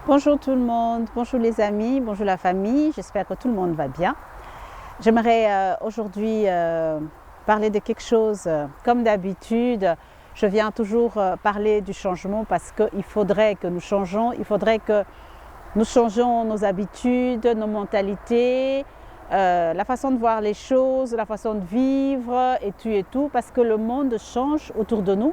Bonjour tout le monde, bonjour les amis, bonjour la famille, j'espère que tout le monde va bien. J'aimerais aujourd'hui parler de quelque chose, comme d'habitude, je viens toujours parler du changement parce qu'il faudrait que nous changeons, il faudrait que nous changeons nos habitudes, nos mentalités, la façon de voir les choses, la façon de vivre et tout, parce que le monde change autour de nous,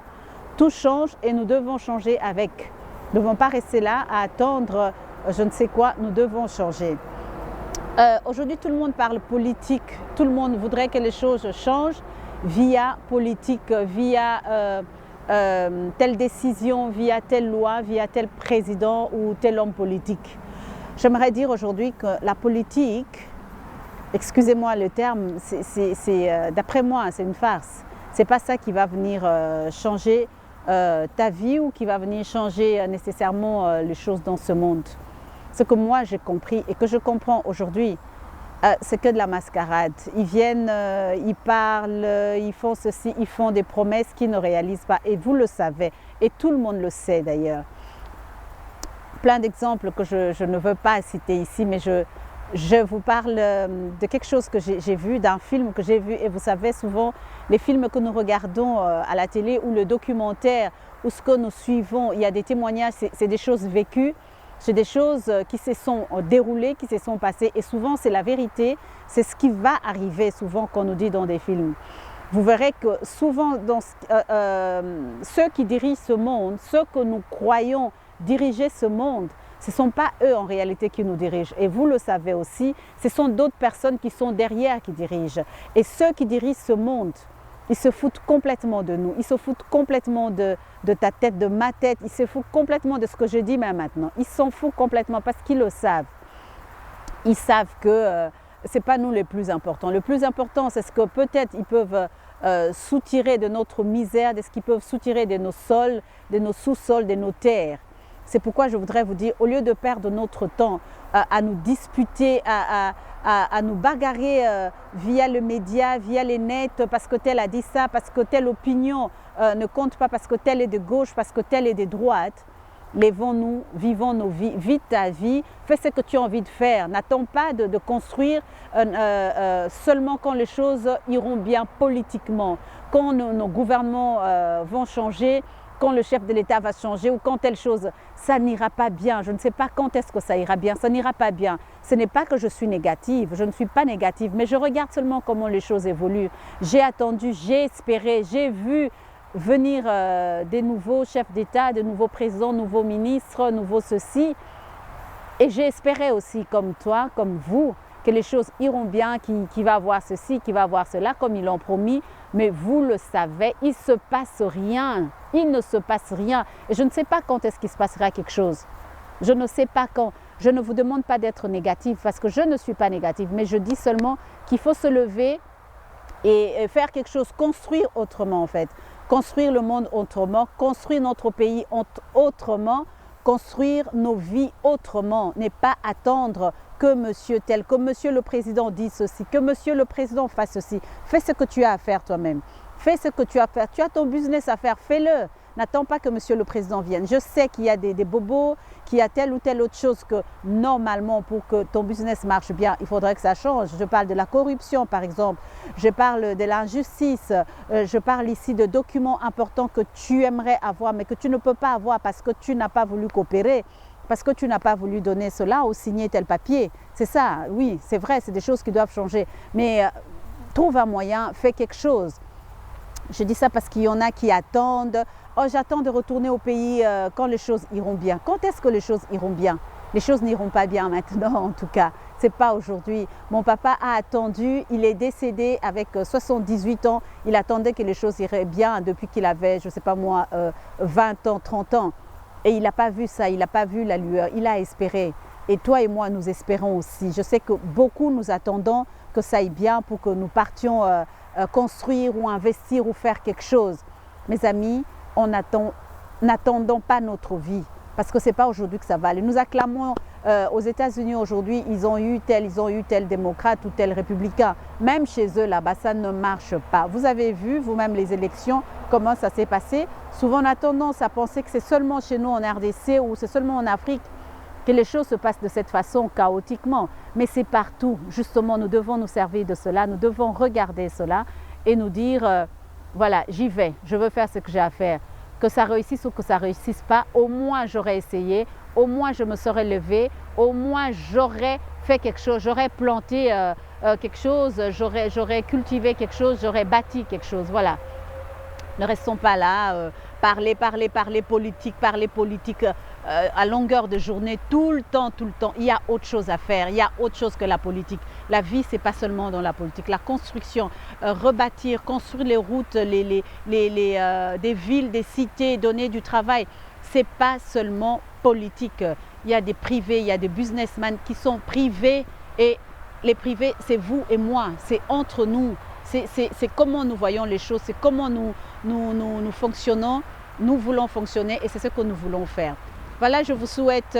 tout change et nous devons changer avec. Nous ne devons pas rester là à attendre je ne sais quoi, nous devons changer. Aujourd'hui, tout le monde parle politique, tout le monde voudrait que les choses changent via politique, via telle décision, via telle loi, via tel président ou tel homme politique. J'aimerais dire aujourd'hui que la politique, excusez-moi le terme, d'après moi, c'est une farce. Ce n'est pas ça qui va venir changer ta vie ou qui va venir changer nécessairement les choses dans ce monde. Ce que moi j'ai compris et que je comprends aujourd'hui, c'est que de la mascarade. Ils viennent, ils parlent, ils font ceci, ils font des promesses qu'ils ne réalisent pas. Et vous le savez, et tout le monde le sait d'ailleurs. Plein d'exemples que je ne veux pas citer ici, mais je vous parle de quelque chose que j'ai vu, d'un film que j'ai vu. Et vous savez, souvent, les films que nous regardons à la télé ou le documentaire ou ce que nous suivons, il y a des témoignages, c'est des choses vécues. C'est des choses qui se sont déroulées, qui se sont passées et souvent c'est la vérité, c'est ce qui va arriver souvent qu'on nous dit dans des films. Vous verrez que souvent ceux qui dirigent ce monde, ceux que nous croyons diriger ce monde, ce ne sont pas eux en réalité qui nous dirigent. Et vous le savez aussi, ce sont d'autres personnes qui sont derrière qui dirigent. Et ceux qui dirigent ce monde, ils se foutent complètement de nous, ils se foutent complètement de ta tête, de ma tête, ils se foutent complètement de ce que je dis même maintenant. Ils s'en foutent complètement parce qu'ils le savent. Ils savent que ce n'est pas nous les plus importants. Le plus important, c'est ce que peut-être ils peuvent soutirer de notre misère, de ce qu'ils peuvent soutirer de nos sols, de nos sous-sols, de nos terres. C'est pourquoi je voudrais vous dire, au lieu de perdre notre temps à nous disputer, à nous bagarrer via le média, via les nets, parce que tel a dit ça, parce que telle opinion ne compte pas, parce que telle est de gauche, parce que telle est de droite, levons-nous, vivons nos vies, vis ta vie, fais ce que tu as envie de faire. N'attends pas de construire seulement quand les choses iront bien politiquement, quand nos gouvernements vont changer, quand le chef de l'État va changer ou quand telle chose, ça n'ira pas bien. Je ne sais pas quand est-ce que ça ira bien, ça n'ira pas bien. Ce n'est pas que je suis négative, je ne suis pas négative, mais je regarde seulement comment les choses évoluent. J'ai attendu, j'ai espéré, j'ai vu venir des nouveaux chefs d'État, de nouveaux présidents, nouveaux ministres, nouveaux ceci. Et j'ai espéré aussi, comme toi, comme vous, que les choses iront bien, qu'il va avoir ceci, qu'il va avoir cela, comme ils l'ont promis. Mais vous le savez, il ne se passe rien. Il ne se passe rien. Et je ne sais pas quand est-ce qu'il se passera quelque chose. Je ne sais pas quand. Je ne vous demande pas d'être négatif parce que je ne suis pas négative. Mais je dis seulement qu'il faut se lever et faire quelque chose, construire autrement en fait. Construire le monde autrement, construire notre pays autrement, construire nos vies autrement. N'est pas attendre que monsieur tel, que monsieur le président dise ceci, que monsieur le président fasse ceci. Fais ce que tu as à faire toi-même. Fais ce que tu as à faire. Tu as ton business à faire, fais-le. N'attends pas que monsieur le président vienne. Je sais qu'il y a des bobos, qu'il y a telle ou telle autre chose que normalement pour que ton business marche bien, il faudrait que ça change. Je parle de la corruption par exemple, je parle de l'injustice, je parle ici de documents importants que tu aimerais avoir mais que tu ne peux pas avoir parce que tu n'as pas voulu coopérer. Parce que tu n'as pas voulu donner cela ou signer tel papier. C'est ça, oui, c'est vrai, c'est des choses qui doivent changer. Mais trouve un moyen, fais quelque chose. Je dis ça parce qu'il y en a qui attendent. Oh, j'attends de retourner au pays quand les choses iront bien. Quand est-ce que les choses iront bien? Les choses n'iront pas bien maintenant, en tout cas. Ce n'est pas aujourd'hui. Mon papa a attendu, il est décédé avec 78 ans. Il attendait que les choses iraient bien depuis qu'il avait, je ne sais pas moi, 20 ans, 30 ans. Et il n'a pas vu ça, il n'a pas vu la lueur, il a espéré. Et toi et moi, nous espérons aussi. Je sais que beaucoup nous attendons que ça aille bien pour que nous partions construire ou investir ou faire quelque chose. Mes amis, n'attendons pas notre vie. Parce que ce n'est pas aujourd'hui que ça va aller. Nous acclamons aux États-Unis aujourd'hui, ils ont eu tel démocrate ou tel républicain. Même chez eux là-bas, ça ne marche pas. Vous avez vu vous-même les élections, comment ça s'est passé. Souvent on a tendance à penser que c'est seulement chez nous en RDC ou c'est seulement en Afrique que les choses se passent de cette façon chaotiquement, mais c'est partout. Justement, nous devons nous servir de cela, nous devons regarder cela et nous dire, voilà, j'y vais, je veux faire ce que j'ai à faire. Que ça réussisse ou que ça ne réussisse pas, au moins j'aurais essayé, au moins je me serais levée, au moins j'aurais fait quelque chose, j'aurais planté quelque chose, j'aurais cultivé quelque chose, j'aurais bâti quelque chose, voilà. Ne restons pas là, parler politique à longueur de journée, tout le temps. Il y a autre chose à faire, il y a autre chose que la politique. La vie, ce n'est pas seulement dans la politique. La construction, rebâtir, construire les routes, des villes, des cités, donner du travail, ce n'est pas seulement politique. Il y a des privés, il y a des businessmen qui sont privés et les privés, c'est vous et moi, c'est entre nous. C'est comment nous voyons les choses, c'est comment nous fonctionnons, nous voulons fonctionner et c'est ce que nous voulons faire. Voilà, je vous souhaite,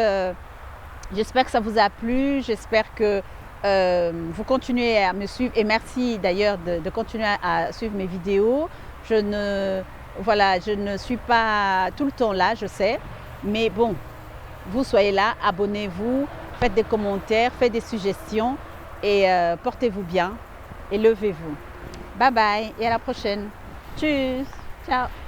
j'espère que ça vous a plu, j'espère que vous continuez à me suivre et merci d'ailleurs de continuer à suivre mes vidéos. Je ne suis pas tout le temps là, je sais, mais bon, vous soyez là, abonnez-vous, faites des commentaires, faites des suggestions et portez-vous bien et levez-vous. Bye bye et à la prochaine. Tchuss. Ciao.